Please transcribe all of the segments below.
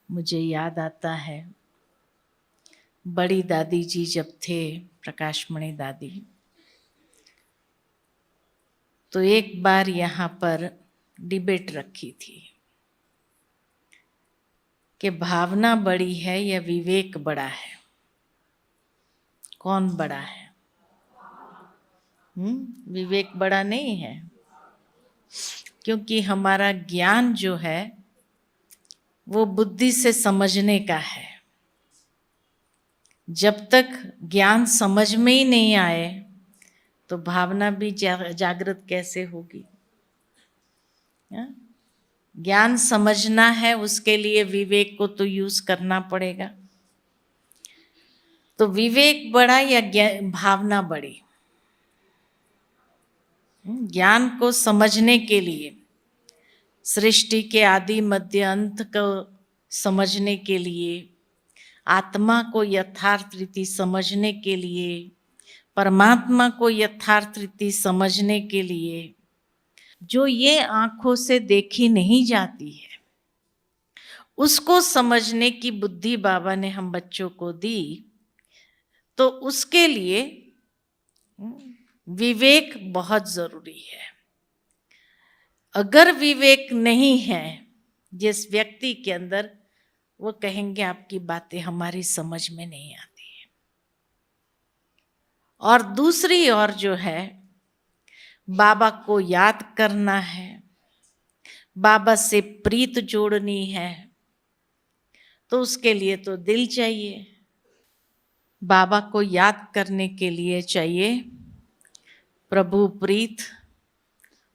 मुझे याद आता है बड़ी दादी जी जब थे, प्रकाशमणि दादी, तो एक बार यहाँ पर डिबेट रखी थी कि भावना बड़ी है या विवेक बड़ा है, कौन बड़ा है? विवेक बड़ा नहीं है, क्योंकि हमारा ज्ञान जो है वो बुद्धि से समझने का है। जब तक ज्ञान समझ में ही नहीं आए तो भावना भी जागृत कैसे होगी? ज्ञान समझना है, उसके लिए विवेक को तो यूज करना पड़ेगा। तो विवेक बड़ा या भावना बड़ी? ज्ञान को समझने के लिए, सृष्टि के आदि मध्य अंत को समझने के लिए, आत्मा को यथार्थ रीति समझने के लिए, परमात्मा को यथार्थ रीति समझने के लिए, जो ये आंखों से देखी नहीं जाती है उसको समझने की बुद्धि बाबा ने हम बच्चों को दी। तो उसके लिए विवेक बहुत जरूरी है। अगर विवेक नहीं है जिस व्यक्ति के अंदर, वो कहेंगे आपकी बातें हमारी समझ में नहीं आती है। और दूसरी ओर जो है, बाबा को याद करना है, बाबा से प्रीत जोड़नी है, तो उसके लिए तो दिल चाहिए। बाबा को याद करने के लिए चाहिए प्रभु प्रीत,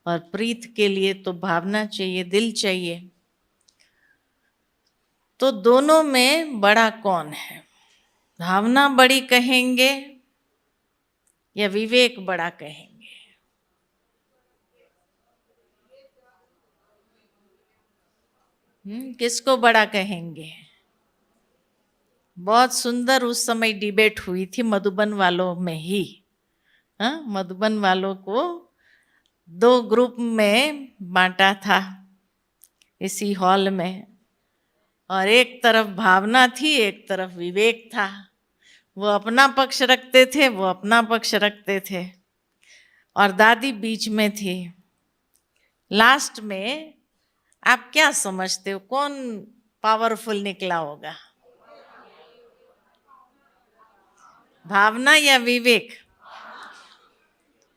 और प्रीत के लिए तो भावना चाहिए, दिल चाहिए। तो दोनों में बड़ा कौन है? भावना बड़ी कहेंगे या विवेक बड़ा कहेंगे? किसको बड़ा कहेंगे? बहुत सुंदर उस समय डिबेट हुई थी मधुबन वालों में ही। मधुबन वालों को दो ग्रुप में बांटा था इसी हॉल में, और एक तरफ भावना थी, एक तरफ विवेक था। वो अपना पक्ष रखते थे, वो अपना पक्ष रखते थे, और दादी बीच में थी। लास्ट में आप क्या समझते हो, कौन पावरफुल निकला होगा? भावना या विवेक?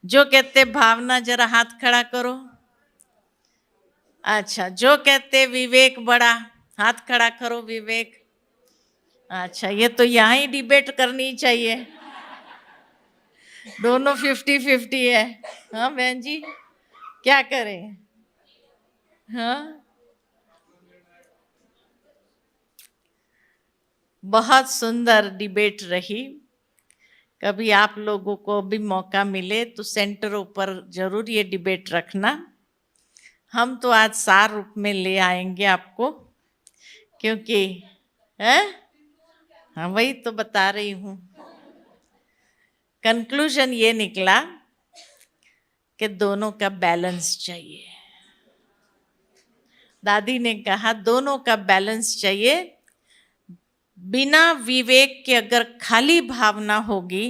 जो कहते भावना जरा हाथ खड़ा करो। अच्छा, जो कहते विवेक बड़ा, हाथ खड़ा करो विवेक। अच्छा, ये तो यहाँ ही डिबेट करनी चाहिए, दोनों 50-50 है। हाँ बहन जी, क्या करें? हाँ, बहुत सुंदर डिबेट रही। कभी आप लोगों को भी मौका मिले तो सेंटरों पर जरूर ये डिबेट रखना। हम तो आज सार रूप में ले आएंगे आपको, क्योंकि है, हाँ वही तो बता रही हूँ। कंक्लूजन ये निकला कि दोनों का बैलेंस चाहिए। दादी ने कहा दोनों का बैलेंस चाहिए। बिना विवेक के अगर खाली भावना होगी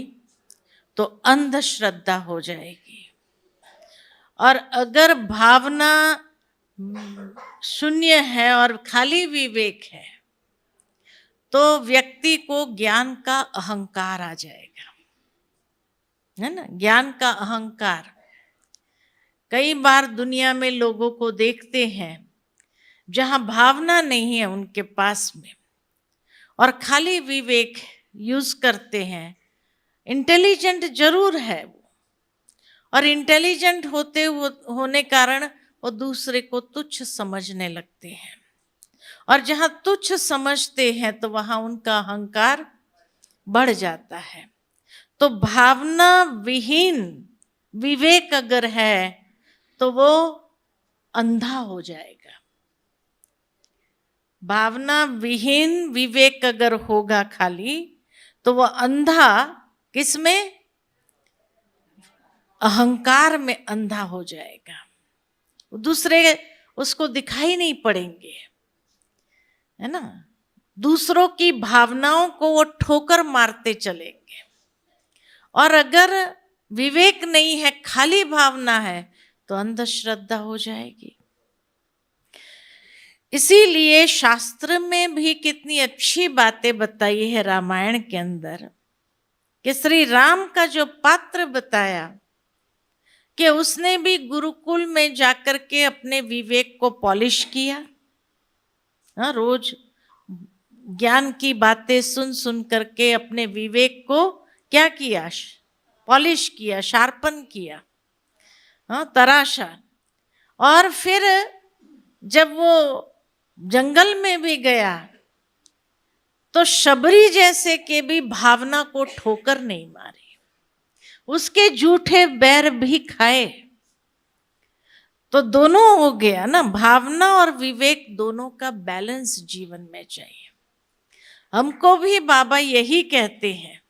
तो अंधश्रद्धा हो जाएगी, और अगर भावना शून्य है और खाली विवेक है तो व्यक्ति को ज्ञान का अहंकार आ जाएगा, है ना? ज्ञान का अहंकार। कई बार दुनिया में लोगों को देखते हैं जहां भावना नहीं है उनके पास में, और खाली विवेक यूज करते हैं। इंटेलिजेंट जरूर है वो, और इंटेलिजेंट होने कारण वो दूसरे को तुच्छ समझने लगते हैं, और जहां तुच्छ समझते हैं तो वहां उनका अहंकार बढ़ जाता है। तो भावना विहीन विवेक अगर है तो वो अंधा हो जाएगा। भावना विहीन विवेक अगर होगा खाली, तो वो अंधा किसमें? अहंकार में अंधा हो जाएगा। दूसरे उसको दिखाई नहीं पड़ेंगे, है ना? दूसरों की भावनाओं को वो ठोकर मारते चलेंगे। और अगर विवेक नहीं है, खाली भावना है, तो अंधश्रद्धा हो जाएगी। इसीलिए शास्त्र में भी कितनी अच्छी बातें बताई है रामायण के अंदर, कि श्री राम का जो पात्र बताया कि उसने भी गुरुकुल में जाकर के अपने विवेक को पॉलिश किया। हाँ, रोज ज्ञान की बातें सुन सुन करके अपने विवेक को क्या किया, पॉलिश किया, शार्पन किया, हाँ, तराशा। और फिर जब वो जंगल में भी गया तो शबरी जैसे के भी भावना को ठोकर नहीं मारी, उसके झूठे बैर भी खाए। तो दोनों हो गया ना, भावना और विवेक दोनों का बैलेंस जीवन में चाहिए। हमको भी बाबा यही कहते हैं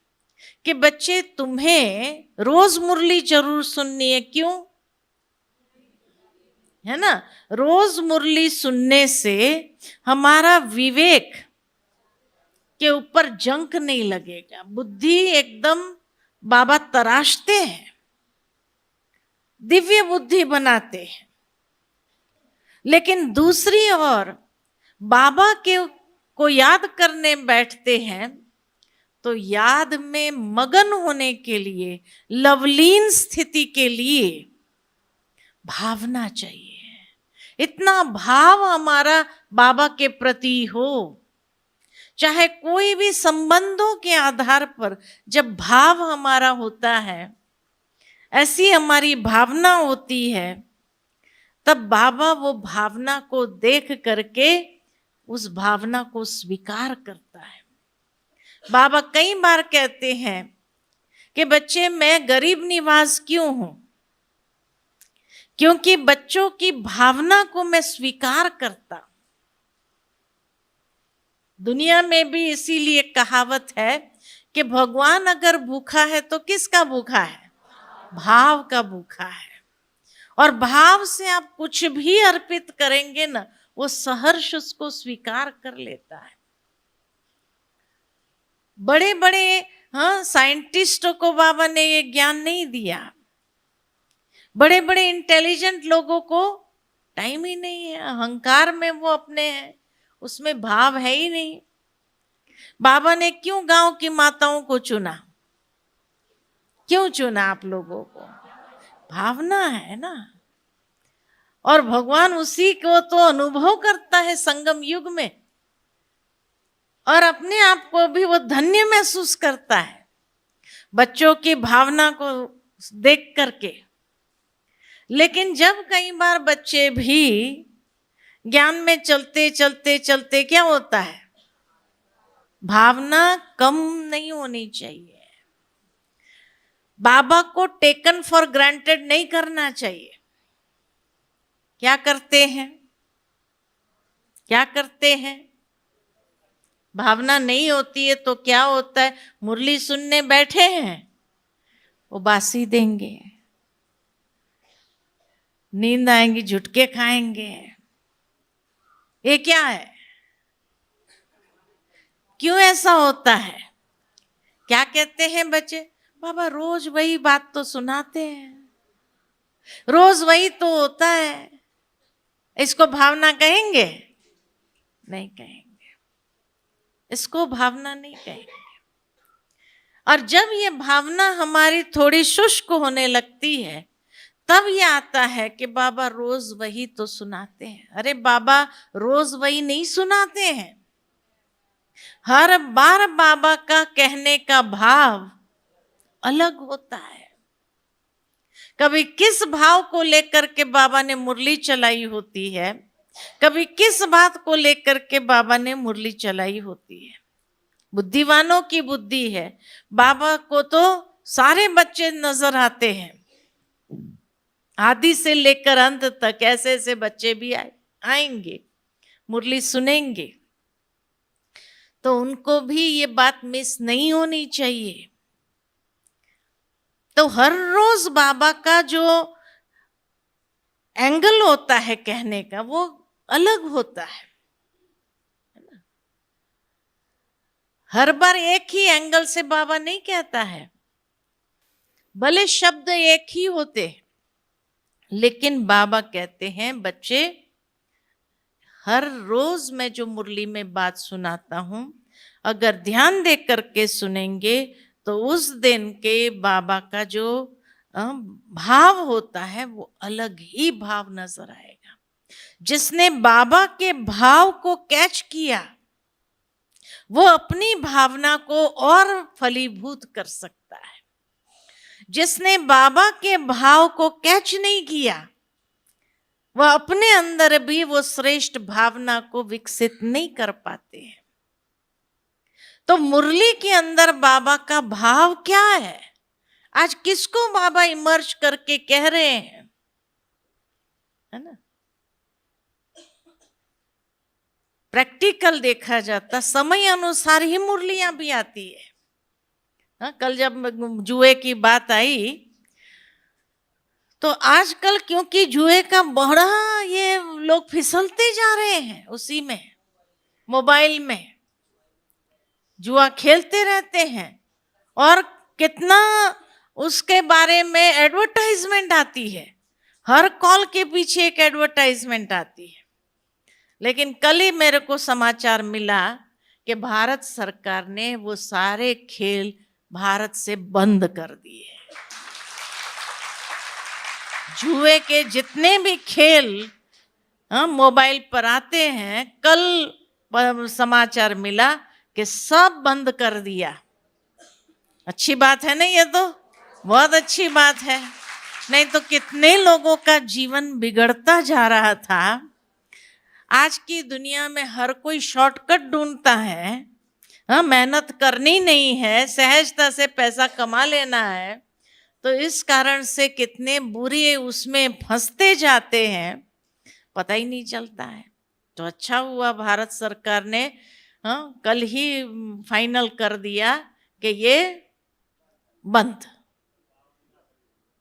कि बच्चे, तुम्हें रोज मुरली जरूर सुननी है। क्यों? है ना, रोज मुरली सुनने से हमारा विवेक के ऊपर जंक नहीं लगेगा, बुद्धि एकदम बाबा तराशते हैं, दिव्य बुद्धि बनाते हैं। लेकिन दूसरी ओर बाबा के को याद करने बैठते हैं तो याद में मगन होने के लिए, लवलीन स्थिति के लिए भावना चाहिए। इतना भाव हमारा बाबा के प्रति हो, चाहे कोई भी संबंधों के आधार पर जब भाव हमारा होता है, ऐसी हमारी भावना होती है, तब बाबा वो भावना को देख करके उस भावना को स्वीकार करता है। बाबा कई बार कहते हैं कि बच्चे, मैं गरीब निवाज क्यों हूं? क्योंकि बच्चों की भावना को मैं स्वीकार करता। दुनिया में भी इसीलिए कहावत है कि भगवान अगर भूखा है तो किसका भूखा है? भाव का भूखा है। और भाव से आप कुछ भी अर्पित करेंगे ना, वो सहर्ष उसको स्वीकार कर लेता है। बड़े बड़े साइंटिस्टों को बाबा ने ये ज्ञान नहीं दिया। बड़े बड़े इंटेलिजेंट लोगों को टाइम ही नहीं है, अहंकार में वो अपने हैं, उसमें भाव है ही नहीं। बाबा ने क्यों गांव की माताओं को चुना? क्यों चुना आप लोगों को? भावना है ना। और भगवान उसी को तो अनुभव करता है संगम युग में, और अपने आप को भी वो धन्य महसूस करता है बच्चों की भावना को देख करके। लेकिन जब कई बार बच्चे भी ज्ञान में चलते चलते चलते क्या होता है, भावना कम नहीं होनी चाहिए। बाबा को टेकन फॉर ग्रांटेड नहीं करना चाहिए। क्या करते हैं? क्या करते हैं? भावना नहीं होती है तो क्या होता है, मुरली सुनने बैठे हैं, वो बासी देंगे, नींद आएंगी, झुटके खाएंगे। ये क्या है? क्यों ऐसा होता है? क्या कहते हैं बच्चे? बाबा रोज वही बात तो सुनाते हैं, रोज वही तो होता है, इसको भावना कहेंगे? नहीं कहेंगे, इसको भावना नहीं कहेंगे। और जब ये भावना हमारी थोड़ी शुष्क होने लगती है, तब ये आता है कि बाबा रोज वही तो सुनाते हैं। अरे बाबा रोज वही नहीं सुनाते हैं, हर बार बाबा का कहने का भाव अलग होता है। कभी किस भाव को लेकर के बाबा ने मुरली चलाई होती है, कभी किस बात को लेकर के बाबा ने मुरली चलाई होती है। बुद्धिवानों की बुद्धि है, बाबा को तो सारे बच्चे नजर आते हैं, आदि से लेकर अंत तक ऐसे ऐसे बच्चे भी आएंगे, मुरली सुनेंगे। तो उनको भी ये बात मिस नहीं होनी चाहिए। तो हर रोज बाबा का जो एंगल होता है कहने का, वो अलग होता है। हर बार एक ही एंगल से बाबा नहीं कहता है, भले शब्द एक ही होते, लेकिन बाबा कहते हैं बच्चे, हर रोज मैं जो मुरली में बात सुनाता हूं, अगर ध्यान दे करके सुनेंगे तो उस दिन के बाबा का जो भाव होता है वो अलग ही भाव नजर आएगा। जिसने बाबा के भाव को कैच किया वो अपनी भावना को और फलीभूत कर सकता है। जिसने बाबा के भाव को कैच नहीं किया वह अपने अंदर भी वो श्रेष्ठ भावना को विकसित नहीं कर पाते हैं। तो मुरली के अंदर बाबा का भाव क्या है? आज किसको बाबा इमर्ज करके कह रहे हैं, है ना? प्रैक्टिकल देखा जाता समय अनुसार ही मुरलियां भी आती है। कल जब जुए की बात आई तो आजकल क्योंकि जुए का बड़ा ये लोग फिसलते जा रहे हैं, उसी में मोबाइल में जुआ खेलते रहते हैं और कितना उसके बारे में एडवर्टाइजमेंट आती है। हर कॉल के पीछे एक एडवर्टाइजमेंट आती है। लेकिन कल ही मेरे को समाचार मिला कि भारत सरकार ने वो सारे खेल भारत से बंद कर दिए। जुए के जितने भी खेल मोबाइल पर आते हैं, कल समाचार मिला कि सब बंद कर दिया। अच्छी बात है ना, ये तो बहुत अच्छी बात है। नहीं तो कितने लोगों का जीवन बिगड़ता जा रहा था। आज की दुनिया में हर कोई शॉर्टकट ढूंढता है, मेहनत करनी नहीं है, सहजता से पैसा कमा लेना है। तो इस कारण से कितने बुरे उसमें फंसते जाते हैं, पता ही नहीं चलता है। तो अच्छा हुआ भारत सरकार ने कल ही फाइनल कर दिया कि ये बंद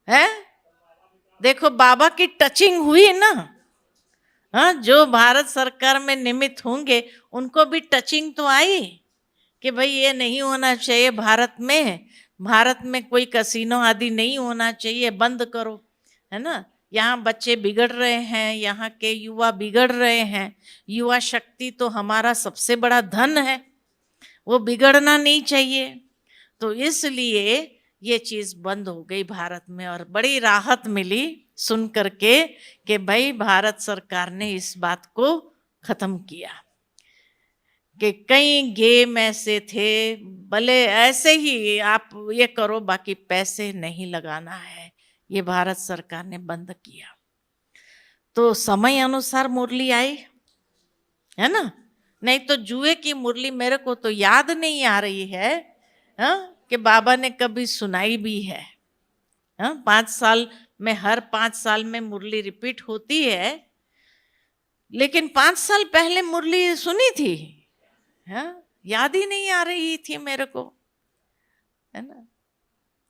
है। देखो बाबा की टचिंग हुई ना, जो भारत सरकार में निमित्त होंगे उनको भी टचिंग तो आई कि भाई ये नहीं होना चाहिए, भारत में कोई कसीनो आदि नहीं होना चाहिए, बंद करो, है ना। यहाँ बच्चे बिगड़ रहे हैं, यहाँ के युवा बिगड़ रहे हैं। युवा शक्ति तो हमारा सबसे बड़ा धन है, वो बिगड़ना नहीं चाहिए। तो इसलिए ये चीज बंद हो गई भारत में और बड़ी राहत मिली सुन करके कि भाई भारत सरकार ने इस बात को खत्म किया। कि कई गेम ऐसे थे, भले ऐसे ही आप ये करो, बाकी पैसे नहीं लगाना है, ये भारत सरकार ने बंद किया। तो समय अनुसार मुरली आई, है ना। नहीं तो जुए की मुरली मेरे को तो याद नहीं आ रही है कि बाबा ने कभी सुनाई भी है। 5 साल में, हर 5 साल में मुरली रिपीट होती है, लेकिन 5 साल पहले मुरली सुनी थी, याद ही नहीं आ रही थी मेरे को, है ना।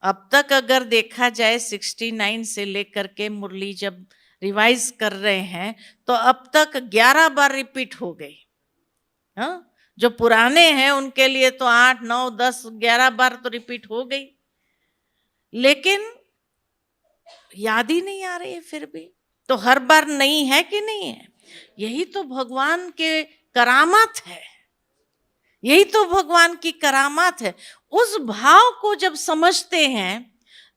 अब तक अगर देखा जाए 69 से लेकर के मुरली जब रिवाइज कर रहे हैं तो अब तक 11 बार रिपीट हो गई। जो पुराने हैं उनके लिए तो 8, 9, 10, 11 बार तो रिपीट हो गई, लेकिन याद ही नहीं आ रही है फिर भी। तो हर बार नहीं है कि नहीं है, यही तो भगवान के करामात है, यही तो भगवान की करामात है। उस भाव को जब समझते हैं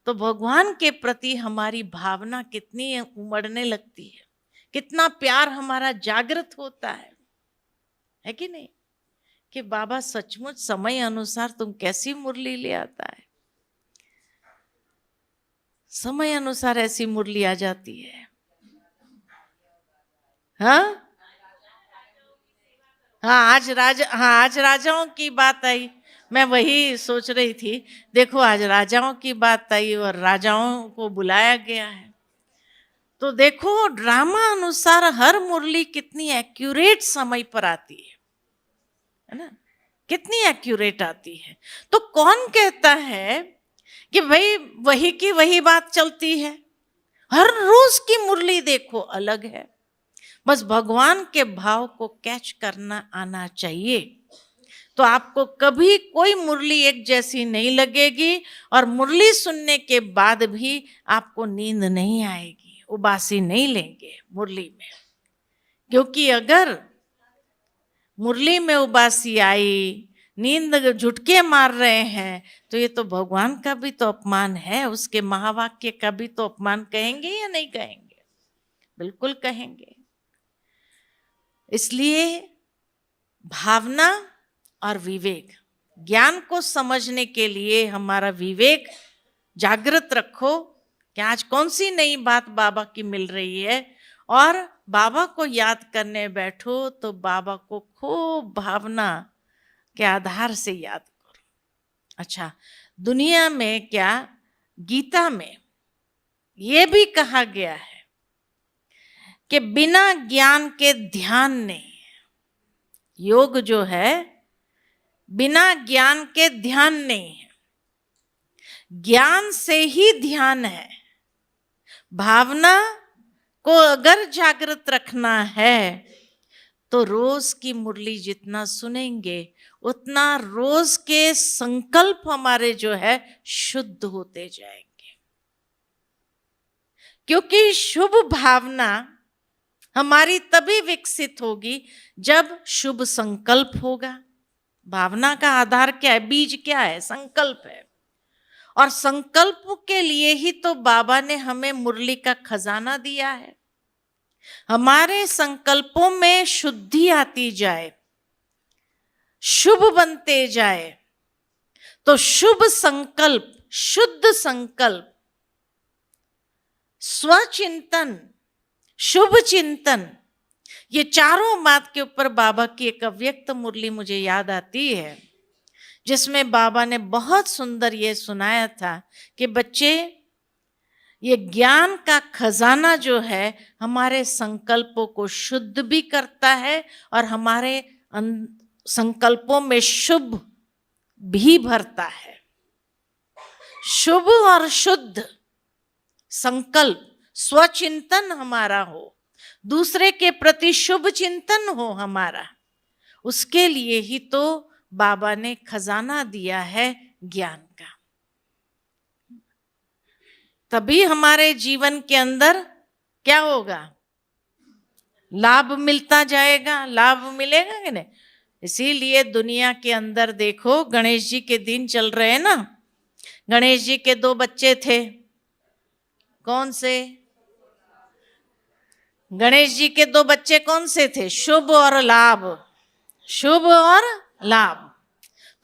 तो भगवान के प्रति हमारी भावना कितनी उमड़ने लगती है, कितना प्यार हमारा जागृत होता है कि नहीं। कि बाबा सचमुच समय अनुसार तुम कैसी मुरली ले आता है, समय अनुसार ऐसी मुरली आ जाती है। हाँ आज राजाओं की बात आई, मैं वही सोच रही थी। देखो आज राजाओं की बात आई और राजाओं को बुलाया गया है। तो देखो ड्रामा अनुसार हर मुरली कितनी एक्यूरेट समय पर आती है ना, कितनी एक्यूरेट आती है। तो कौन कहता है कि भाई वही की वही बात चलती है, हर रोज की मुरली देखो अलग है। बस भगवान के भाव को कैच करना आना चाहिए। तो आपको कभी कोई मुरली एक जैसी नहीं लगेगी, और मुरली सुनने के बाद भी आपको नींद नहीं आएगी, उबासी नहीं लेंगे मुरली में। क्योंकि अगर मुरली में उबासी आई, नींद झुटके मार रहे हैं, तो ये तो भगवान का भी तो अपमान है, उसके महावाक्य का भी तो अपमान कहेंगे या नहीं कहेंगे? बिल्कुल कहेंगे। इसलिए भावना और विवेक, ज्ञान को समझने के लिए हमारा विवेक जागृत रखो कि आज कौन सी नई बात बाबा की मिल रही है, और बाबा को याद करने बैठो तो बाबा को खूब भावना के आधार से याद करो। अच्छा, दुनिया में क्या, गीता में ये भी कहा गया है कि बिना ज्ञान के ध्यान नहीं। योग जो है बिना ज्ञान के ध्यान नहीं है, ज्ञान से ही ध्यान है। भावना को अगर जागृत रखना है तो रोज की मुरली जितना सुनेंगे उतना रोज के संकल्प हमारे जो है शुद्ध होते जाएंगे। क्योंकि शुभ भावना हमारी तभी विकसित होगी जब शुभ संकल्प होगा। भावना का आधार क्या है, बीज क्या है, संकल्प है। और संकल्प के लिए ही तो बाबा ने हमें मुरली का खजाना दिया है। हमारे संकल्पों में शुद्धि आती जाए, शुभ बनते जाए, तो शुभ संकल्प, शुद्ध संकल्प, स्वचिंतन, शुभ चिंतन, ये चारों बात के ऊपर बाबा की एक अव्यक्त मुरली मुझे याद आती है, जिसमें बाबा ने बहुत सुंदर ये सुनाया था कि बच्चे, ये ज्ञान का खजाना जो है हमारे संकल्पों को शुद्ध भी करता है और हमारे संकल्पों में शुभ भी भरता है। शुभ और शुद्ध संकल्प, स्वचिंतन हमारा हो, दूसरे के प्रति शुभ चिंतन हो हमारा, उसके लिए ही तो बाबा ने खजाना दिया है ज्ञान का। तभी हमारे जीवन के अंदर क्या होगा, लाभ मिलता जाएगा, लाभ मिलेगा कि नहीं। इसीलिए दुनिया के अंदर देखो, गणेश जी के दिन चल रहे हैं ना, गणेश जी के 2 बच्चे थे, कौन से? गणेश जी के 2 बच्चे कौन से थे? शुभ और लाभ, शुभ और लाभ।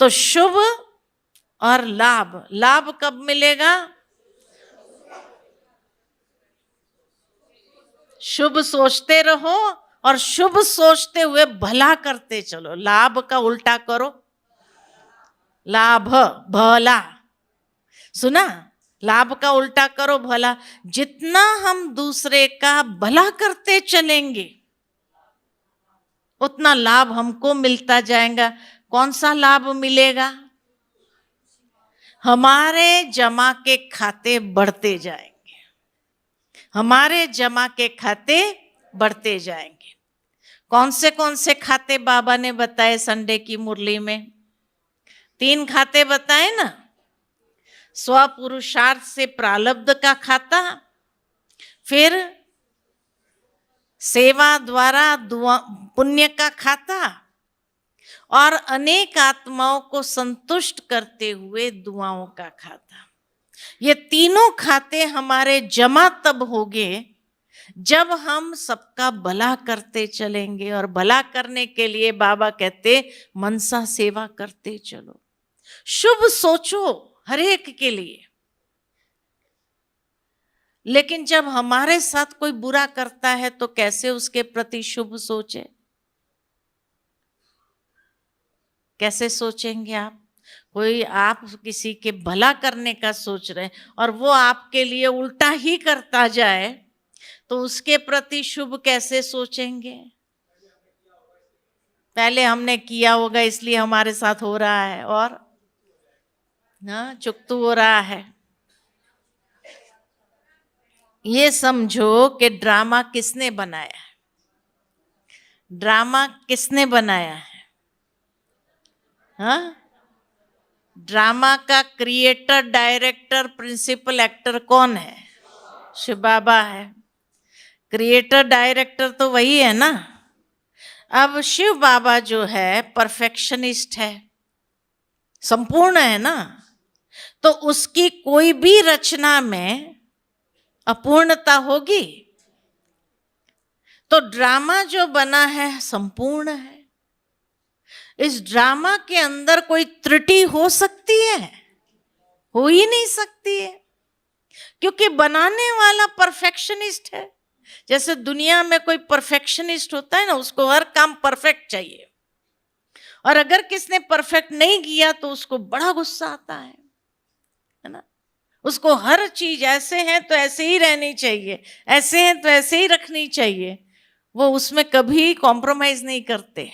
तो शुभ और लाभ, लाभ कब मिलेगा? शुभ सोचते रहो और शुभ सोचते हुए भला करते चलो। लाभ का उल्टा करो, लाभ, भला। सुना? लाभ का उल्टा करो, भला। जितना हम दूसरे का भला करते चलेंगे उतना लाभ हमको मिलता जाएगा। कौन सा लाभ मिलेगा? हमारे जमा के खाते बढ़ते जाएंगे, हमारे जमा के खाते बढ़ते जाएंगे। कौन से खाते बाबा ने बताए संडे की मुरली में? 3 खाते बताए ना। स्वपुरुषार्थ से प्रारब्ध का खाता, फिर सेवा द्वारा पुण्य का खाता, और अनेक आत्माओं को संतुष्ट करते हुए दुआओं का खाता। ये तीनों खाते हमारे जमा तब होंगे जब हम सबका भला करते चलेंगे। और भला करने के लिए बाबा कहते मनसा सेवा करते चलो, शुभ सोचो हर एक के लिए। लेकिन जब हमारे साथ कोई बुरा करता है तो कैसे उसके प्रति शुभ सोचे? कैसे सोचेंगे आप? कोई आप किसी के भला करने का सोच रहे हैं और वो आपके लिए उल्टा ही करता जाए तो उसके प्रति शुभ कैसे सोचेंगे? पहले हमने किया होगा इसलिए हमारे साथ हो रहा है, और ना चुकतू हो रहा है। ये समझो कि ड्रामा किसने बनाया है? ड्रामा किसने बनाया है? हाँ, ड्रामा का क्रिएटर, डायरेक्टर, प्रिंसिपल एक्टर कौन है? शिव बाबा है। क्रिएटर डायरेक्टर तो वही है ना। अब शिव बाबा जो है परफेक्शनिस्ट है, संपूर्ण है ना, तो उसकी कोई भी रचना में अपूर्णता होगी? तो ड्रामा जो बना है संपूर्ण है। इस ड्रामा के अंदर कोई त्रुटि हो सकती है? हो ही नहीं सकती है, क्योंकि बनाने वाला परफेक्शनिस्ट है। जैसे दुनिया में कोई परफेक्शनिस्ट होता है ना, उसको हर काम परफेक्ट चाहिए, और अगर किसने परफेक्ट नहीं किया तो उसको बड़ा गुस्सा आता है ना। उसको हर चीज ऐसे है तो ऐसे ही रहनी चाहिए, ऐसे है तो ऐसे ही रखनी चाहिए। वो उसमें कभी कॉम्प्रोमाइज नहीं करते।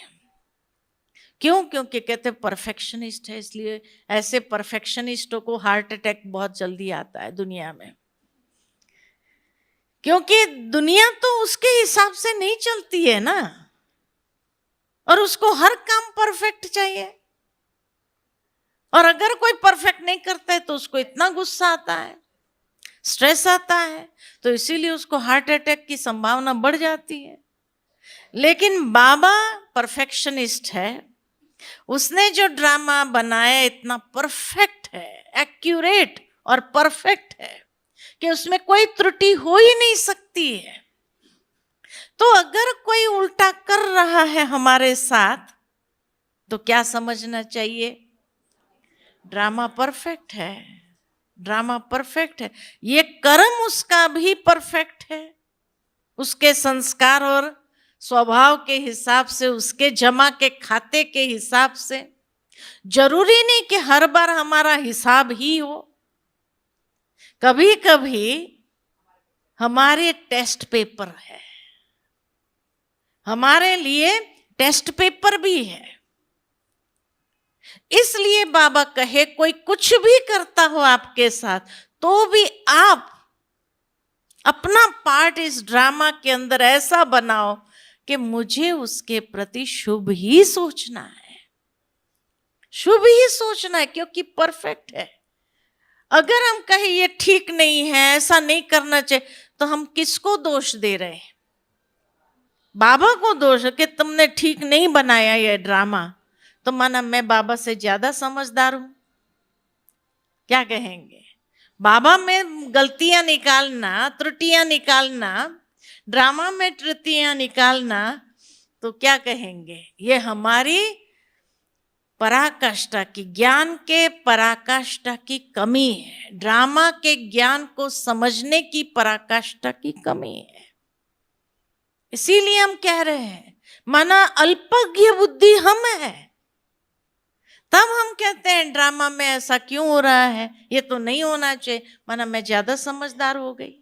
क्यों? क्योंकि कहते परफेक्शनिस्ट है, इसलिए ऐसे परफेक्शनिस्टों को हार्ट अटैक बहुत जल्दी आता है दुनिया में, क्योंकि दुनिया तो उसके हिसाब से नहीं चलती है ना, और उसको हर काम परफेक्ट चाहिए। और अगर कोई परफेक्ट नहीं करता है तो उसको इतना गुस्सा आता है, स्ट्रेस आता है, तो इसीलिए उसको हार्ट अटैक की संभावना बढ़ जाती है। लेकिन बाबा परफेक्शनिस्ट है, उसने जो ड्रामा बनाया इतना परफेक्ट है, एक्यूरेट और परफेक्ट है कि उसमें कोई त्रुटि हो ही नहीं सकती है। तो अगर कोई उल्टा कर रहा है हमारे साथ तो क्या समझना चाहिए? ड्रामा परफेक्ट है, ड्रामा परफेक्ट है। ये कर्म उसका भी परफेक्ट है, उसके संस्कार और स्वभाव के हिसाब से, उसके जमा के खाते के हिसाब से। जरूरी नहीं कि हर बार हमारा हिसाब ही हो, कभी कभी हमारे टेस्ट पेपर है, हमारे लिए टेस्ट पेपर भी है। इसलिए बाबा कहे कोई कुछ भी करता हो आपके साथ तो भी आप अपना पार्ट इस ड्रामा के अंदर ऐसा बनाओ कि मुझे उसके प्रति शुभ ही सोचना है, शुभ ही सोचना है, क्योंकि परफेक्ट है। अगर हम कहें ये ठीक नहीं है, ऐसा नहीं करना चाहिए, तो हम किसको दोष दे रहे हैं? बाबा को दोष है कि तुमने ठीक नहीं बनाया ये ड्रामा। तो माना मैं बाबा से ज्यादा समझदार हूं? क्या कहेंगे? बाबा में गलतियां निकालना, त्रुटियां निकालना, ड्रामा में त्रुटियां निकालना, तो क्या कहेंगे? ये हमारी पराकाष्ठा की, ज्ञान के पराकाष्ठा की कमी है। ड्रामा के ज्ञान को समझने की पराकाष्ठा की कमी है। इसीलिए हम कह रहे हैं, माना अल्पज्ञ बुद्धि हम है, तब हम कहते हैं ड्रामा में ऐसा क्यों हो रहा है, ये तो नहीं होना चाहिए, माना मैं ज्यादा समझदार हो गई।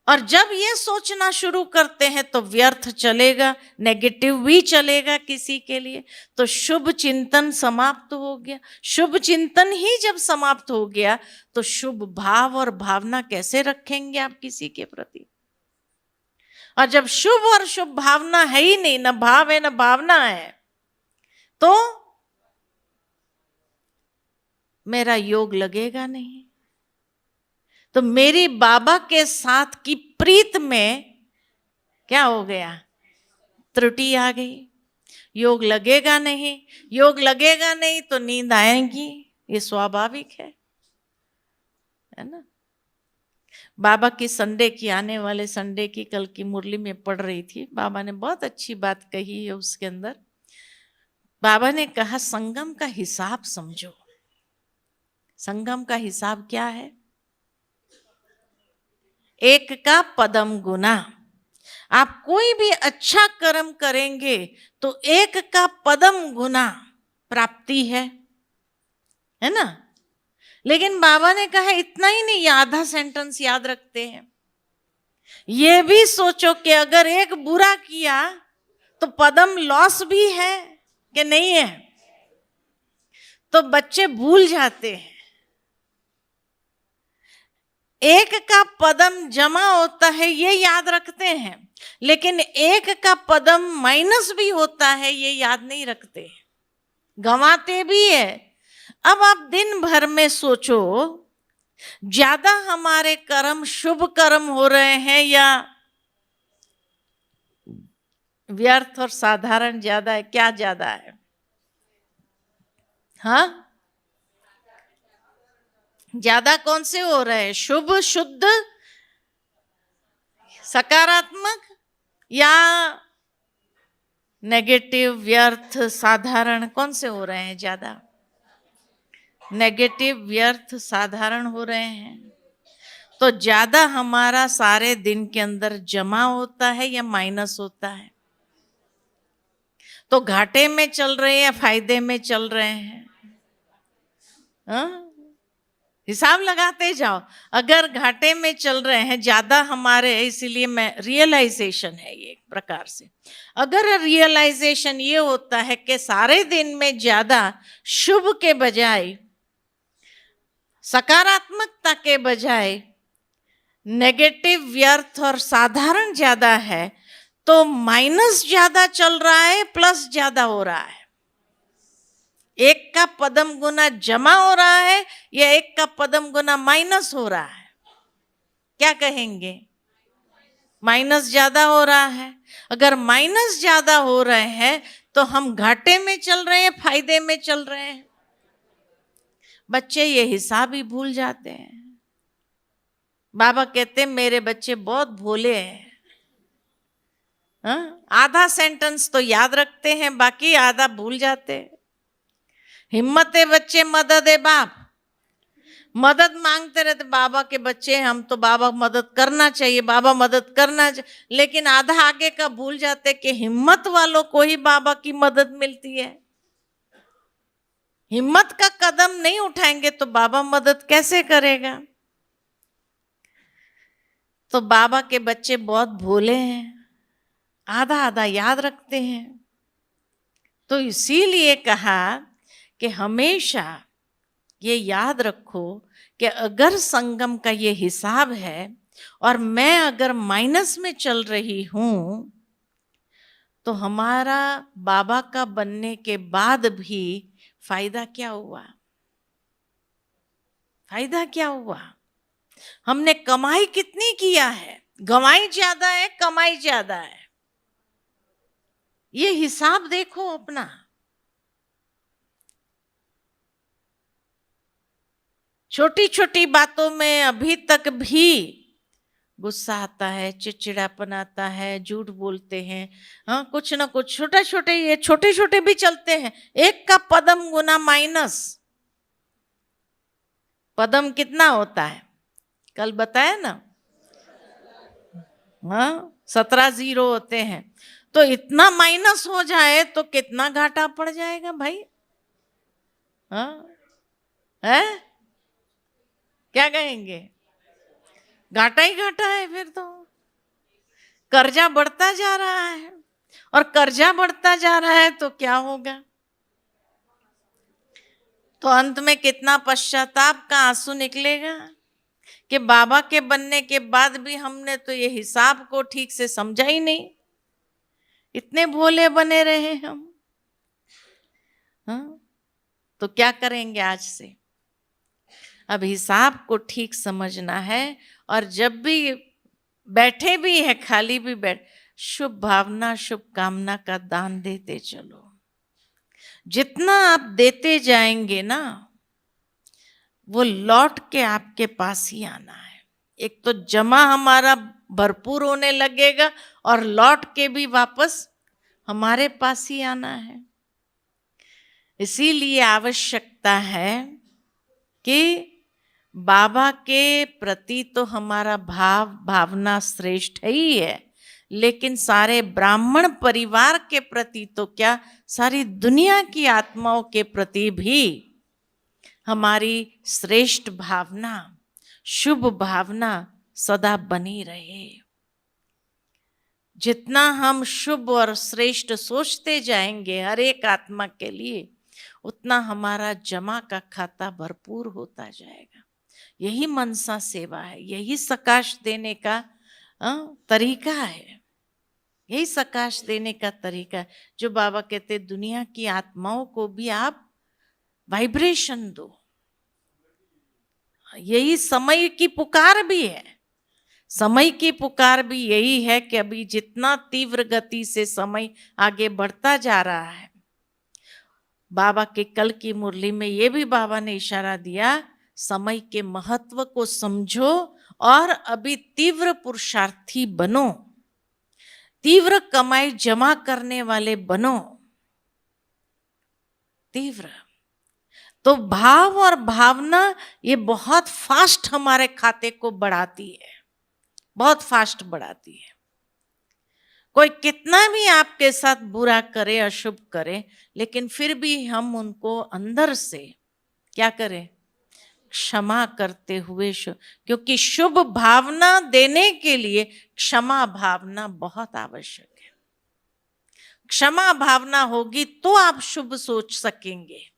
और जब ये सोचना शुरू करते हैं तो व्यर्थ चलेगा, नेगेटिव भी चलेगा किसी के लिए, तो शुभ चिंतन समाप्त हो गया। शुभ चिंतन ही जब समाप्त हो गया तो शुभ भाव और भावना कैसे रखेंगे आप किसी के प्रति? और जब शुभ और शुभ भावना है ही नहीं, न भाव है न भावना है, तो मेरा योग लगेगा नहीं। तो मेरी बाबा के साथ की प्रीत में क्या हो गया? त्रुटि आ गई। योग लगेगा नहीं, योग लगेगा नहीं तो नींद आएगी, ये स्वाभाविक है ना। बाबा की संडे की, आने वाले संडे की कल की मुरली में पढ़ रही थी, बाबा ने बहुत अच्छी बात कही है उसके अंदर। बाबा ने कहा संगम का हिसाब समझो। संगम का हिसाब क्या है? एक का पदम गुना। आप कोई भी अच्छा कर्म करेंगे तो एक का पदम गुना प्राप्ति है ना। लेकिन बाबा ने कहा इतना ही नहीं, आधा सेंटेंस याद रखते हैं। ये भी सोचो कि अगर एक बुरा किया तो पदम लॉस भी है कि नहीं है? तो बच्चे भूल जाते हैं। एक का पदम जमा होता है, ये याद रखते हैं, लेकिन एक का पदम माइनस भी होता है, ये याद नहीं रखते, गंवाते भी है। अब आप दिन भर में सोचो, ज्यादा हमारे कर्म शुभ कर्म हो रहे हैं या व्यर्थ और साधारण ज्यादा है? क्या ज्यादा है? हाँ, ज्यादा कौन से हो रहे हैं? शुभ, शुद्ध, सकारात्मक या नेगेटिव, व्यर्थ, साधारण? कौन से हो रहे हैं ज्यादा? नेगेटिव, व्यर्थ, साधारण हो रहे हैं। तो ज्यादा हमारा सारे दिन के अंदर जमा होता है या माइनस होता है? तो घाटे में चल रहे हैं या फायदे में चल रहे हैं? हाँ? हिसाब लगाते जाओ। अगर घाटे में चल रहे हैं ज्यादा हमारे, इसीलिए मैं, रियलाइजेशन है ये एक प्रकार से। अगर रियलाइजेशन ये होता है कि सारे दिन में ज्यादा शुभ के बजाय, सकारात्मकता के बजाय नेगेटिव, व्यर्थ और साधारण ज्यादा है, तो माइनस ज्यादा चल रहा है, प्लस ज्यादा हो रहा है? एक का पदम गुना जमा हो रहा है या एक का पदम गुना माइनस हो रहा है? क्या कहेंगे? माइनस ज्यादा हो रहा है। अगर माइनस ज्यादा हो रहे हैं तो हम घाटे में चल रहे हैं, फायदे में चल रहे हैं? बच्चे ये हिसाब ही भूल जाते हैं। बाबा कहते हैं मेरे बच्चे बहुत भोले हैं। हाँ? आधा सेंटेंस तो याद रखते हैं, बाकी आधा भूल जाते हैं। हिम्मत है बच्चे, मदद है बाप। मदद मांगते रहते बाबा के बच्चे, हम तो बाबा मदद करना चाहिए, बाबा मदद करना चाहिए, लेकिन आधा आगे का भूल जाते कि हिम्मत वालों को ही बाबा की मदद मिलती है। हिम्मत का कदम नहीं उठाएंगे तो बाबा मदद कैसे करेगा? तो बाबा के बच्चे बहुत भोले हैं, आधा आधा याद रखते हैं। तो इसीलिए कहा कि हमेशा ये याद रखो कि अगर संगम का ये हिसाब है और मैं अगर माइनस में चल रही हूं, तो हमारा बाबा का बनने के बाद भी फायदा क्या हुआ? फायदा क्या हुआ? हमने कमाई कितनी किया है? गंवाई ज्यादा है, कमाई ज्यादा है? ये हिसाब देखो अपना। छोटी छोटी बातों में अभी तक भी गुस्सा आता है, चिड़चिड़ापन आता है, झूठ बोलते हैं, हाँ, कुछ ना कुछ छोटे छोटे, ये छोटे छोटे भी चलते हैं। एक का पदम गुना माइनस, पदम कितना होता है? कल बताया ना, हाँ, 17 जीरो होते हैं। तो इतना माइनस हो जाए तो कितना घाटा पड़ जाएगा भाई? हाँ, है? क्या कहेंगे? घाटा ही घाटा है फिर तो। कर्जा बढ़ता जा रहा है, और कर्जा बढ़ता जा रहा है तो क्या होगा? तो अंत में कितना पश्चाताप का आंसू निकलेगा कि बाबा के बनने के बाद भी हमने तो ये हिसाब को ठीक से समझा ही नहीं, इतने भोले बने रहे हम। हाँ? तो क्या करेंगे आज से? अब हिसाब को ठीक समझना है, और जब भी बैठे भी है, खाली भी बैठ, शुभ भावना, शुभ कामना का दान देते चलो। जितना आप देते जाएंगे ना, वो लौट के आपके पास ही आना है। एक तो जमा हमारा भरपूर होने लगेगा, और लौट के भी वापस हमारे पास ही आना है। इसीलिए आवश्यकता है कि बाबा के प्रति तो हमारा भावना श्रेष्ठ ही है, लेकिन सारे ब्राह्मण परिवार के प्रति तो क्या, सारी दुनिया की आत्माओं के प्रति भी हमारी श्रेष्ठ भावना, शुभ भावना सदा बनी रहे। जितना हम शुभ और श्रेष्ठ सोचते जाएंगे हर एक आत्मा के लिए, उतना हमारा जमा का खाता भरपूर होता जाएगा। यही मनसा सेवा है, यही सकाश देने का तरीका है। यही सकाश देने का तरीका है, जो बाबा कहते हैं दुनिया की आत्माओं को भी आप वाइब्रेशन दो। यही समय की पुकार भी है। समय की पुकार भी यही है कि अभी जितना तीव्र गति से समय आगे बढ़ता जा रहा है, बाबा के कल की मुरली में ये भी बाबा ने इशारा दिया, समय के महत्व को समझो और अभी तीव्र पुरुषार्थी बनो, तीव्र कमाई जमा करने वाले बनो। तीव्र तो भाव और भावना ये बहुत फास्ट हमारे खाते को बढ़ाती है, बहुत फास्ट बढ़ाती है। कोई कितना भी आपके साथ बुरा करे, अशुभ करे, लेकिन फिर भी हम उनको अंदर से क्या करें, क्षमा करते हुए क्योंकि शुभ भावना देने के लिए क्षमा भावना बहुत आवश्यक है। क्षमा भावना होगी तो आप शुभ सोच सकेंगे।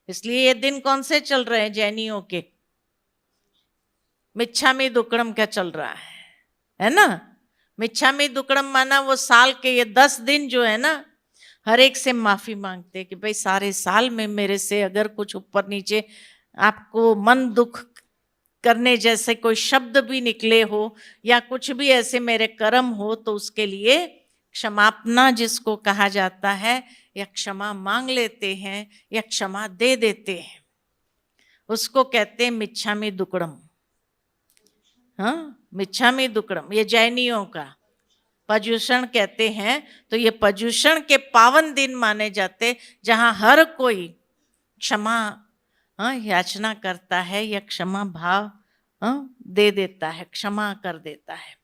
इसलिए ये दिन कौन से चल रहे हैं जैनियों के? मिच्छामी दुक्कड़म क्या चल रहा है ना? मिच्छामी दुक्कड़म माना वो साल के ये 10 दिन जो है ना, हर एक से माफी मांगते कि भाई सारे साल में मेरे से अगर कुछ ऊपर नीचे आपको मन दुख करने जैसे कोई शब्द भी निकले हो या कुछ भी ऐसे मेरे कर्म हो, तो उसके लिए क्षमापना जिसको कहा जाता है, या क्षमा मांग लेते हैं या क्षमा दे देते हैं, उसको कहते हैं मिच्छामी दुक्कड़म। हाँ, मिच्छामी दुक्कड़म ये जैनियों का पर्युषण कहते हैं। तो ये पर्युषण के पावन दिन माने जाते जहां हर कोई क्षमा याचना करता है या क्षमा भाव दे देता है, क्षमा कर देता है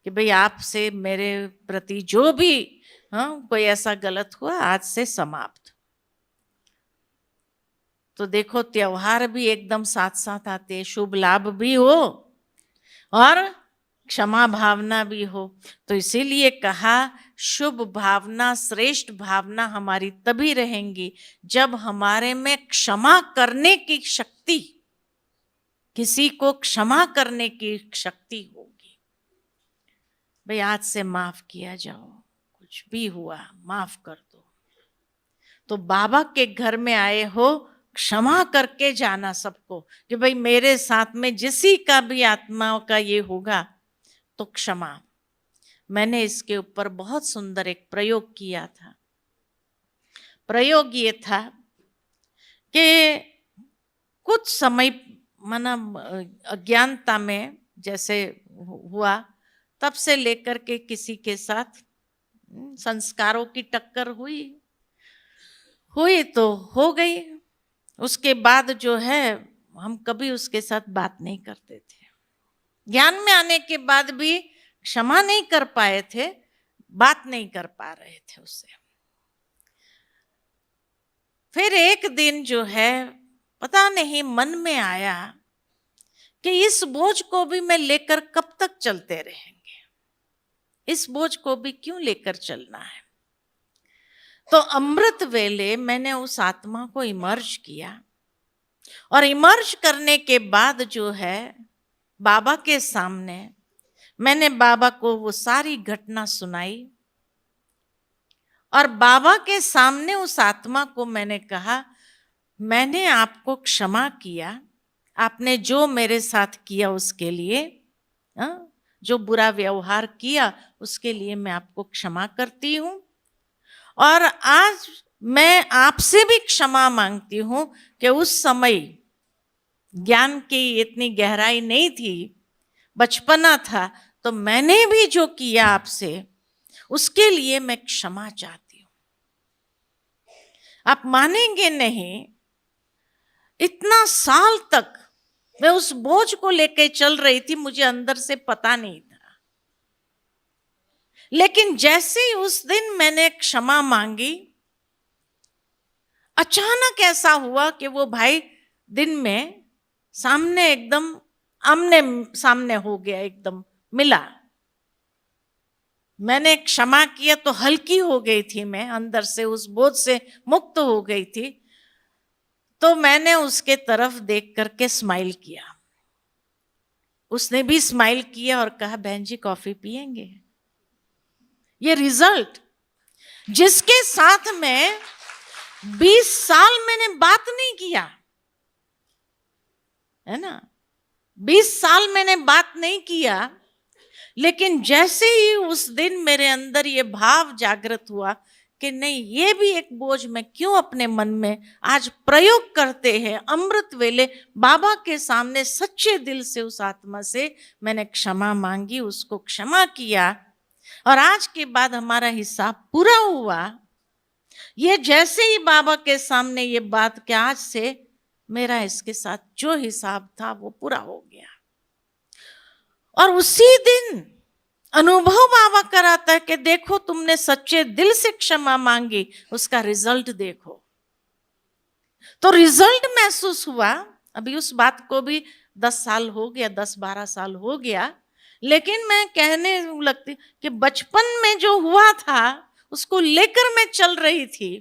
कि भाई आपसे मेरे प्रति जो भी कोई ऐसा गलत हुआ आज से समाप्त। तो देखो त्योहार भी एकदम साथ साथ आते हैं, शुभ लाभ भी हो और क्षमा भावना भी हो। तो इसीलिए कहा शुभ भावना, श्रेष्ठ भावना हमारी तभी रहेंगी जब हमारे में क्षमा करने की शक्ति, किसी को क्षमा करने की शक्ति होगी। भाई आज से माफ किया जाओ, कुछ भी हुआ माफ कर दो। तो बाबा के घर में आए हो, क्षमा करके जाना सबको कि भाई मेरे साथ में जिसी का भी आत्माओं का ये होगा तो क्षमा। मैंने इसके ऊपर बहुत सुंदर एक प्रयोग किया था। प्रयोग ये था कि कुछ समय माना अज्ञानता में जैसे हुआ, तब से लेकर के किसी के साथ संस्कारों की टक्कर हुई तो हो गई। उसके बाद जो है हम कभी उसके साथ बात नहीं करते थे। ज्ञान में आने के बाद भी क्षमा नहीं कर पाए थे, बात नहीं कर पा रहे थे उससे। फिर एक दिन जो है पता नहीं मन में आया कि इस बोझ को भी मैं लेकर कब तक चलते रहेंगे, इस बोझ को भी क्यों लेकर चलना है। तो अमृत वेले मैंने उस आत्मा को इमर्ज किया और इमर्ज करने के बाद जो है बाबा के सामने मैंने बाबा को वो सारी घटना सुनाई और बाबा के सामने उस आत्मा को मैंने कहा, मैंने आपको क्षमा किया, आपने जो मेरे साथ किया उसके लिए, जो बुरा व्यवहार किया उसके लिए मैं आपको क्षमा करती हूँ। और आज मैं आपसे भी क्षमा मांगती हूँ कि उस समय ज्ञान की इतनी गहराई नहीं थी, बचपना था, तो मैंने भी जो किया आपसे उसके लिए मैं क्षमा चाहती हूँ। आप मानेंगे नहीं, इतना साल तक मैं उस बोझ को लेकर चल रही थी, मुझे अंदर से पता नहीं था। लेकिन जैसे ही उस दिन मैंने क्षमा मांगी, अचानक ऐसा हुआ कि वो भाई दिन में सामने एकदम आमने सामने हो गया, एकदम मिला। मैंने क्षमा किया तो हल्की हो गई थी, मैं अंदर से उस बोझ से मुक्त हो गई थी। तो मैंने उसके तरफ देख करके स्माइल किया, उसने भी स्माइल किया और कहा बहन जी कॉफी पिएंगे। ये रिजल्ट, जिसके साथ में 20 साल मैंने बात नहीं किया, है ना, 20 साल मैंने बात नहीं किया, लेकिन जैसे ही उस दिन मेरे अंदर ये भाव जागृत हुआ कि नहीं, ये भी एक बोझ मैं क्यों अपने मन में आज प्रयोग करते हैं। अमृत वेले बाबा के सामने सच्चे दिल से उस आत्मा से मैंने क्षमा मांगी, उसको क्षमा किया, और आज के बाद हमारा हिसाब पूरा हुआ। ये जैसे ही बाबा के सामने ये बात कि आज से मेरा इसके साथ जो हिसाब था वो पूरा हो गया, और उसी दिन अनुभव बाबा कराता है कि देखो तुमने सच्चे दिल से क्षमा मांगी, उसका रिजल्ट देखो। तो रिजल्ट महसूस हुआ। अभी उस बात को भी 10 साल हो गया, 10-12 साल हो गया, लेकिन मैं कहने लगती कि बचपन में जो हुआ था उसको लेकर मैं चल रही थी।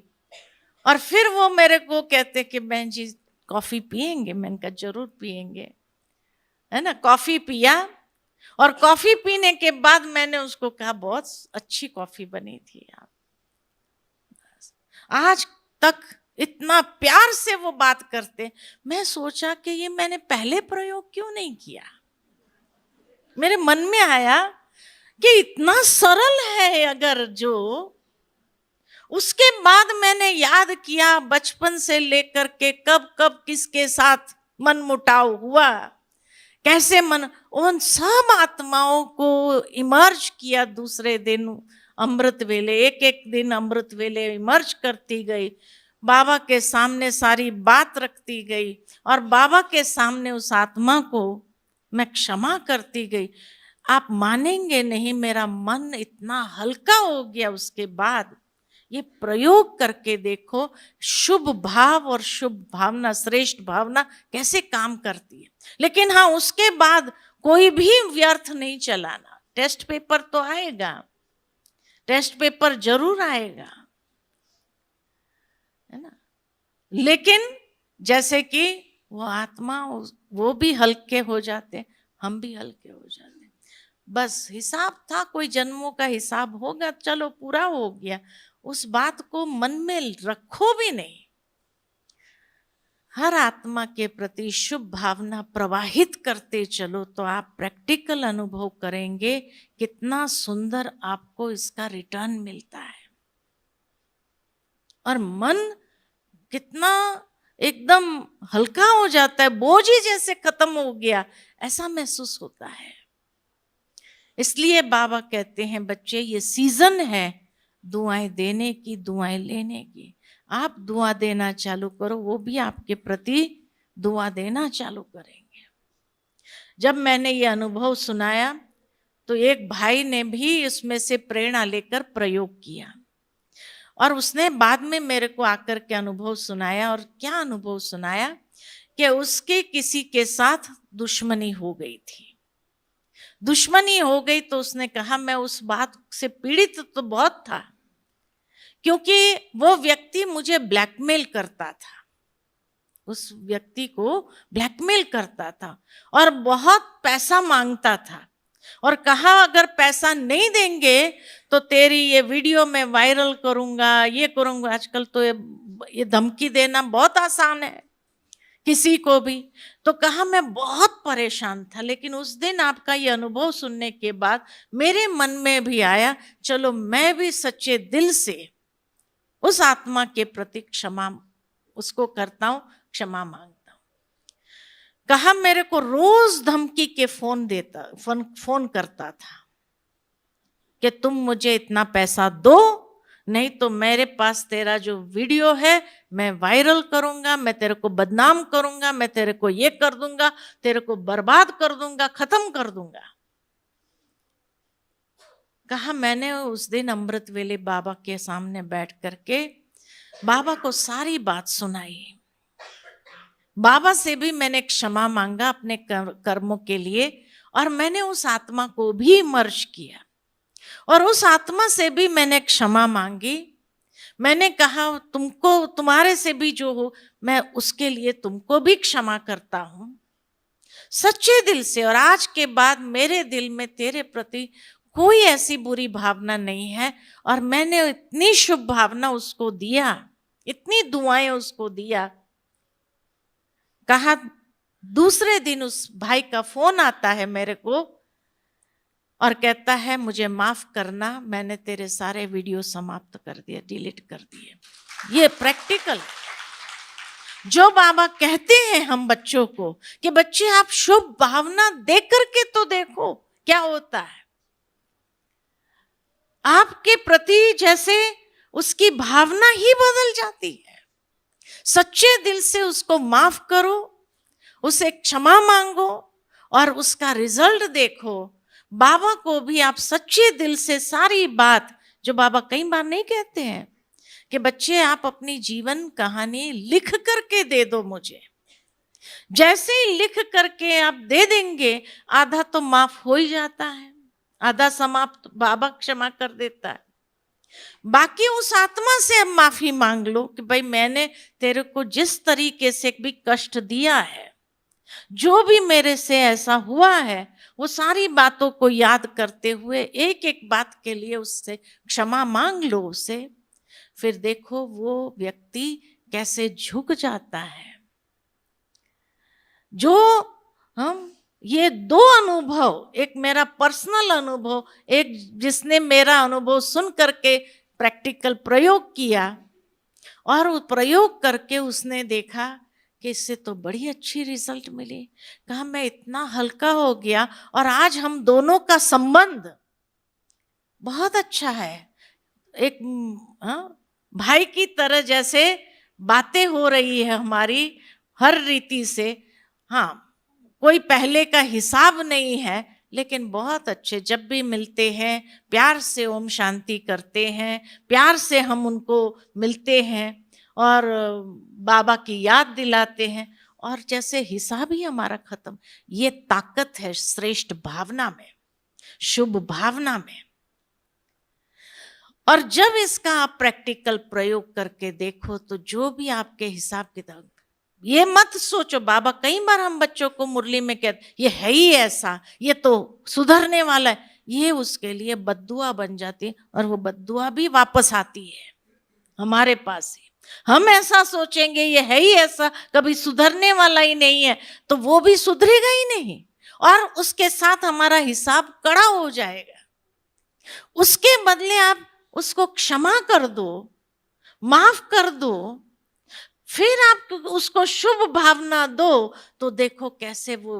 और फिर वो मेरे को कहते कि बहन जी कॉफी पिएंगे? मैंने कहा जरूर पिएंगे, है ना। कॉफी पिया, और कॉफी पीने के बाद मैंने उसको कहा बहुत अच्छी कॉफी बनी थी आप। आज तक इतना प्यार से वो बात करते। मैं सोचा कि ये मैंने पहले प्रयोग क्यों नहीं किया। मेरे मन में आया कि इतना सरल है अगर जो। उसके बाद मैंने याद किया बचपन से लेकर के कब कब किसके साथ मन मुटाव हुआ, कैसे मन, उन सब आत्माओं को इमर्ज किया। दूसरे दिन अमृत वेले, एक एक दिन अमृत वेले इमर्ज करती गई, बाबा के सामने सारी बात रखती गई, और बाबा के सामने उस आत्मा को मैं क्षमा करती गई। आप मानेंगे नहीं, मेरा मन इतना हल्का हो गया उसके बाद। ये प्रयोग करके देखो, शुभ भाव और शुभ भावना, श्रेष्ठ भावना कैसे काम करती है। लेकिन हाँ, उसके बाद कोई भी व्यर्थ नहीं चलाना। टेस्ट पेपर तो आएगा, टेस्ट पेपर जरूर आएगा, है ना। लेकिन जैसे कि वो आत्मा, वो भी हल्के हो जाते, हम भी हल्के हो जाते। बस हिसाब था, कोई जन्मों का हिसाब होगा, चलो पूरा हो गया। उस बात को मन में रखो भी नहीं। हर आत्मा के प्रति शुभ भावना प्रवाहित करते चलो, तो आप प्रैक्टिकल अनुभव करेंगे कितना सुंदर आपको इसका रिटर्न मिलता है, और मन कितना एकदम हल्का हो जाता है, बोझ ही जैसे खत्म हो गया, ऐसा महसूस होता है। इसलिए बाबा कहते हैं बच्चे, ये सीजन है दुआएं देने की, दुआएं लेने की। आप दुआ देना चालू करो, वो भी आपके प्रति दुआ देना चालू करेंगे। जब मैंने ये अनुभव सुनाया तो एक भाई ने भी इसमें से प्रेरणा लेकर प्रयोग किया, और उसने बाद में मेरे को आकर के अनुभव सुनाया। और क्या अनुभव सुनाया कि उसके किसी के साथ दुश्मनी हो गई थी। दुश्मनी हो गई तो उसने कहा, मैं उस बात से पीड़ित तो बहुत था, क्योंकि वो व्यक्ति मुझे ब्लैकमेल करता था, उस व्यक्ति को ब्लैकमेल करता था, और बहुत पैसा मांगता था, और कहा अगर पैसा नहीं देंगे तो तेरी ये वीडियो मैं वायरल करूंगा, ये करूंगा। आजकल तो ये धमकी देना बहुत आसान है किसी को भी। तो कहा, मैं बहुत परेशान था, लेकिन उस दिन आपका ये अनुभव सुनने के बाद मेरे मन में भी आया, चलो मैं भी सच्चे दिल से उस आत्मा के प्रति क्षमा उसको करता हूं, क्षमा मांगता हूं। कहा, मेरे को रोज धमकी के फोन करता था कि तुम मुझे इतना पैसा दो, नहीं तो मेरे पास तेरा जो वीडियो है मैं वायरल करूंगा, मैं तेरे को बदनाम करूंगा, मैं तेरे को ये कर दूंगा, तेरे को बर्बाद कर दूंगा, खत्म कर दूंगा। कहा, मैंने उस दिन अमृत वेले बाबा के सामने बैठ करके बाबा को सारी बात सुनाई। बाबा से भी मैंने क्षमा मांगा अपने कर्मों के लिए, और मैंने उस आत्मा को भी मर्ज किया, और उस आत्मा से भी मैंने क्षमा मांगी। मैंने कहा, तुमको, तुम्हारे से भी जो हो, मैं उसके लिए तुमको भी क्षमा करता हूं सच्चे दिल से। और आज के बाद मेरे दिल में तेरे प्रति कोई ऐसी बुरी भावना नहीं है। और मैंने इतनी शुभ भावना उसको दिया, इतनी दुआएं उसको दिया। कहा दूसरे दिन उस भाई का फोन आता है मेरे को और कहता है मुझे माफ करना, मैंने तेरे सारे वीडियो समाप्त कर दिए, डिलीट कर दिए। ये प्रैक्टिकल जो बाबा कहते हैं हम बच्चों को कि बच्चे आप शुभ भावना दे करके तो देखो क्या होता है। आपके प्रति जैसे उसकी भावना ही बदल जाती है। सच्चे दिल से उसको माफ करो, उसे क्षमा मांगो और उसका रिजल्ट देखो। बाबा को भी आप सच्चे दिल से सारी बात, जो बाबा कई बार नहीं कहते हैं कि बच्चे आप अपनी जीवन कहानी लिख करके दे दो मुझे, जैसे ही लिख करके आप दे देंगे आधा तो माफ हो ही जाता है, आधा समाप्त बाबा क्षमा कर देता है। बाकी उस आत्मा से अब माफी मांग लो कि भाई मैंने तेरे को जिस तरीके से भी कष्ट दिया है, जो भी मेरे से ऐसा हुआ है, वो सारी बातों को याद करते हुए एक एक बात के लिए उससे क्षमा मांग लो उसे। फिर देखो वो व्यक्ति कैसे झुक जाता है। जो हम ये दो अनुभव, एक मेरा पर्सनल अनुभव, एक जिसने मेरा अनुभव सुन करके प्रैक्टिकल प्रयोग किया और वो प्रयोग करके उसने देखा कि इससे तो बड़ी अच्छी रिजल्ट मिली। कहा मैं इतना हल्का हो गया और आज हम दोनों का संबंध बहुत अच्छा है। एक भाई की तरह जैसे बातें हो रही है हमारी हर रीति से। हाँ, कोई पहले का हिसाब नहीं है, लेकिन बहुत अच्छे जब भी मिलते हैं प्यार से ओम शांति करते हैं, प्यार से हम उनको मिलते हैं और बाबा की याद दिलाते हैं और जैसे हिसाब ही हमारा खत्म। ये ताकत है श्रेष्ठ भावना में, शुभ भावना में। और जब इसका आप प्रैक्टिकल प्रयोग करके देखो तो जो भी आपके हिसाब किताब, ये मत सोचो, बाबा कई बार हम बच्चों को मुरली में कहते ये है ही ऐसा, ये तो सुधरने वाला है, ये उसके लिए बद्दुआ बन जाती है और वो बद्दुआ भी वापस आती है हमारे पास ही। हम ऐसा सोचेंगे ये है ही ऐसा, कभी सुधरने वाला ही नहीं है, तो वो भी सुधरेगा ही नहीं और उसके साथ हमारा हिसाब कड़ा हो जाएगा। उसके बदले आप उसको क्षमा कर दो, माफ कर दो, फिर आप उसको शुभ भावना दो तो देखो कैसे वो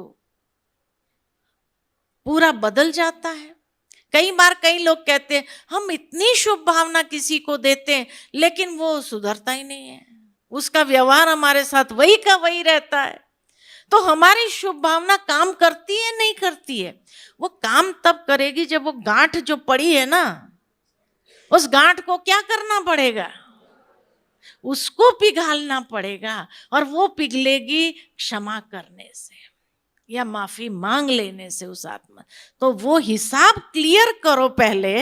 पूरा बदल जाता है। कई बार कई लोग कहते हैं हम इतनी शुभ भावना किसी को देते हैं लेकिन वो सुधरता ही नहीं है, उसका व्यवहार हमारे साथ वही का वही रहता है। तो हमारी शुभ भावना काम करती है नहीं करती है? वो काम तब करेगी जब वो गांठ जो पड़ी है ना, उस गांठ को क्या करना पड़ेगा, उसको पिघालना पड़ेगा और वो पिघलेगी क्षमा करने से या माफी मांग लेने से उस आत्मा। तो वो हिसाब क्लियर करो पहले।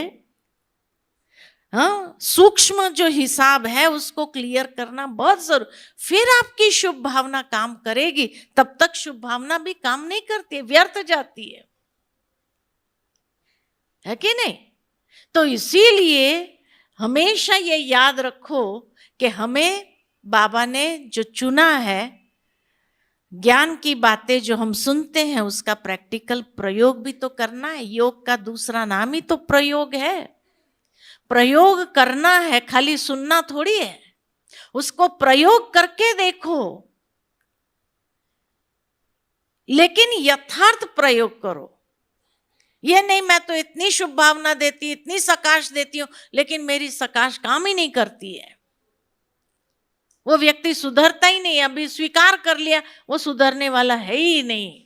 हाँ, सूक्ष्म जो हिसाब है उसको क्लियर करना बहुत जरूर, फिर आपकी शुभ भावना काम करेगी। तब तक शुभ भावना भी काम नहीं करती है, व्यर्थ जाती है कि नहीं? तो इसीलिए हमेशा ये याद रखो कि हमें बाबा ने जो चुना है, ज्ञान की बातें जो हम सुनते हैं उसका प्रैक्टिकल प्रयोग भी तो करना है। योग का दूसरा नाम ही तो प्रयोग है। प्रयोग करना है, खाली सुनना थोड़ी है, उसको प्रयोग करके देखो, लेकिन यथार्थ प्रयोग करो। ये नहीं मैं तो इतनी शुभ भावना देती, इतनी सकाश देती हूं, लेकिन मेरी सकाश काम ही नहीं करती है, वो व्यक्ति सुधरता ही नहीं। अभी स्वीकार कर लिया वो सुधरने वाला है ही नहीं,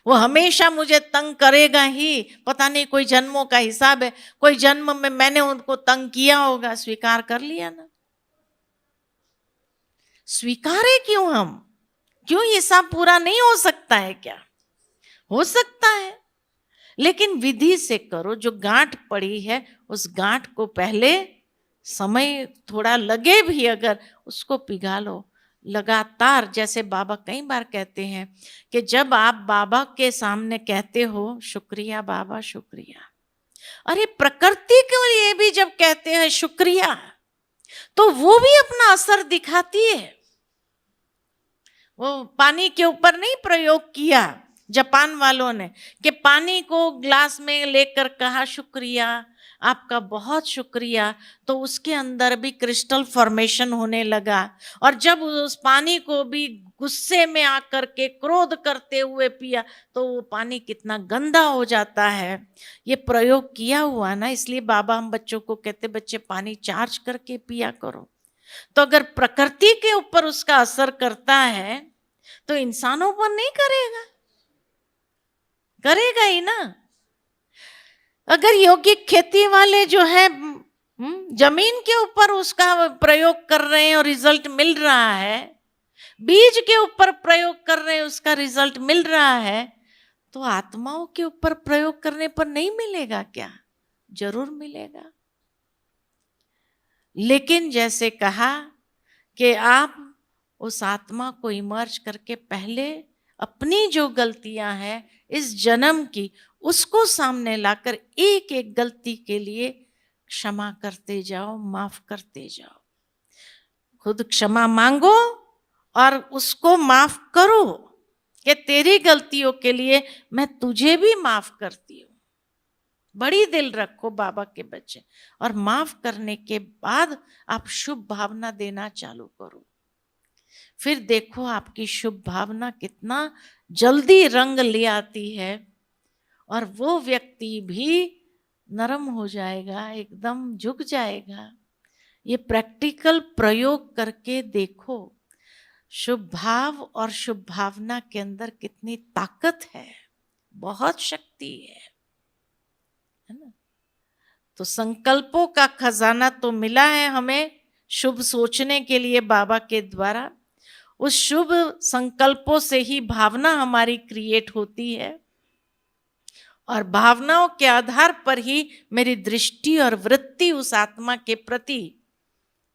वो हमेशा मुझे तंग करेगा ही। पता नहीं कोई जन्मों का हिसाब है, कोई जन्म में मैंने उनको तंग किया होगा, स्वीकार कर लिया ना। स्वीकारे क्यों हम? क्यों हिसाब पूरा नहीं हो सकता है क्या? हो सकता है, लेकिन विधि से करो। जो गांठ पड़ी है उस गांठ को पहले समय थोड़ा लगे भी अगर उसको पिघालो, लगातार, जैसे बाबा कई बार कहते हैं कि जब आप बाबा के सामने कहते हो शुक्रिया बाबा शुक्रिया, अरे प्रकृति के लिए भी जब कहते हैं शुक्रिया तो वो भी अपना असर दिखाती है। वो पानी के ऊपर नहीं प्रयोग किया जापान वालों ने कि पानी को ग्लास में लेकर कहा शुक्रिया, आपका बहुत शुक्रिया, तो उसके अंदर भी क्रिस्टल फॉर्मेशन होने लगा। और जब उस पानी को भी गुस्से में आकर के क्रोध करते हुए पिया तो वो पानी कितना गंदा हो जाता है। ये प्रयोग किया हुआ ना, इसलिए बाबा हम बच्चों को कहते बच्चे पानी चार्ज करके पिया करो। तो अगर प्रकृति के ऊपर उसका असर करता है तो इंसानों पर नहीं करेगा, करेगा ही ना। अगर यौगिक खेती वाले जो है जमीन के ऊपर उसका प्रयोग कर रहे हैं और रिजल्ट मिल रहा है, बीज के ऊपर प्रयोग कर रहे हैं उसका रिजल्ट मिल रहा है, तो आत्माओं के ऊपर प्रयोग करने पर नहीं मिलेगा क्या? जरूर मिलेगा। लेकिन जैसे कहा कि आप उस आत्मा को इमर्ज करके पहले अपनी जो गलतियां हैं इस जन्म की, उसको सामने लाकर एक एक गलती के लिए क्षमा करते जाओ, माफ करते जाओ। खुद क्षमा मांगो और उसको माफ करो कि तेरी गलतियों के लिए मैं तुझे भी माफ करती हूँ। बड़ी दिल रखो बाबा के बच्चे, और माफ करने के बाद आप शुभ भावना देना चालू करो। फिर देखो आपकी शुभ भावना कितना जल्दी रंग ले आती है और वो व्यक्ति भी नरम हो जाएगा, एकदम झुक जाएगा। ये प्रैक्टिकल प्रयोग करके देखो, शुभ भाव और शुभ भावना के अंदर कितनी ताकत है, बहुत शक्ति है ना। तो संकल्पों का खजाना तो मिला है हमें शुभ सोचने के लिए बाबा के द्वारा। उस शुभ संकल्पों से ही भावना हमारी क्रिएट होती है और भावनाओं के आधार पर ही मेरी दृष्टि और वृत्ति उस आत्मा के प्रति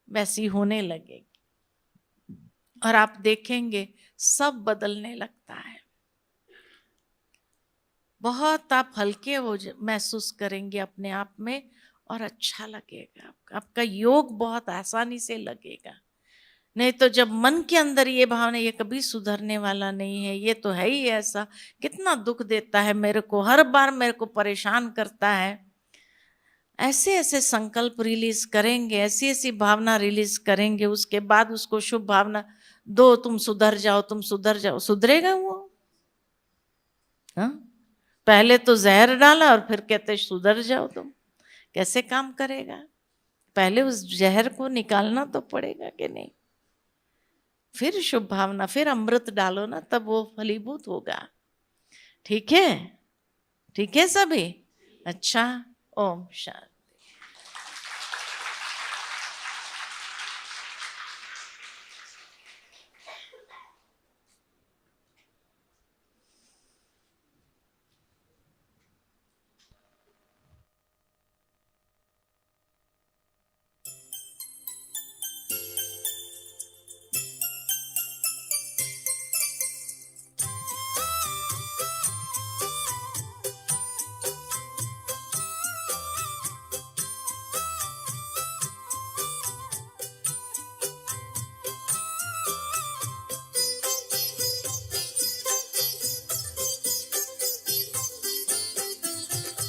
वैसी होने लगेगी और आप देखेंगे सब बदलने लगता है। बहुत आप हल्के हो महसूस करेंगे अपने आप में और अच्छा लगेगा। आपका योग बहुत आसानी से लगेगा। नहीं तो जब मन के अंदर ये भावना ये कभी सुधरने वाला नहीं है, ये तो है ही ऐसा, कितना दुख देता है मेरे को, हर बार मेरे को परेशान करता है, ऐसे ऐसे संकल्प रिलीज करेंगे, ऐसी ऐसी भावना रिलीज करेंगे, उसके बाद उसको शुभ भावना दो, तुम सुधर जाओ, तुम सुधर जाओ। सुधरेगा वो? हाँ, पहले तो जहर डाला और फिर कहते सुधर जाओ तुम, कैसे काम करेगा? पहले उस जहर को निकालना तो पड़ेगा कि नहीं, फिर शुभ भावना, फिर अमृत डालो ना, तब वो फलीभूत होगा। ठीक है? ठीक है सभी? अच्छा, ओम शांति।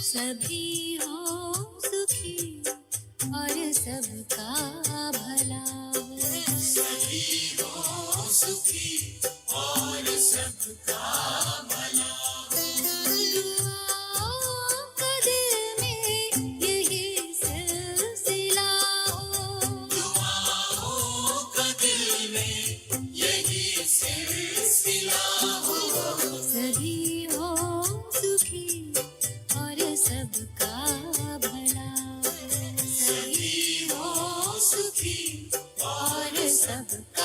सभी हो सुखी और सबका भला हो, सभी हो सुखी और सबका भला हो। दुआओं का दिल में यही सिलसिला हो, दुआओं का दिल में यही सिलसिला हो। सभी हो सुखी सबका भला, सभी हो सुखी और सबका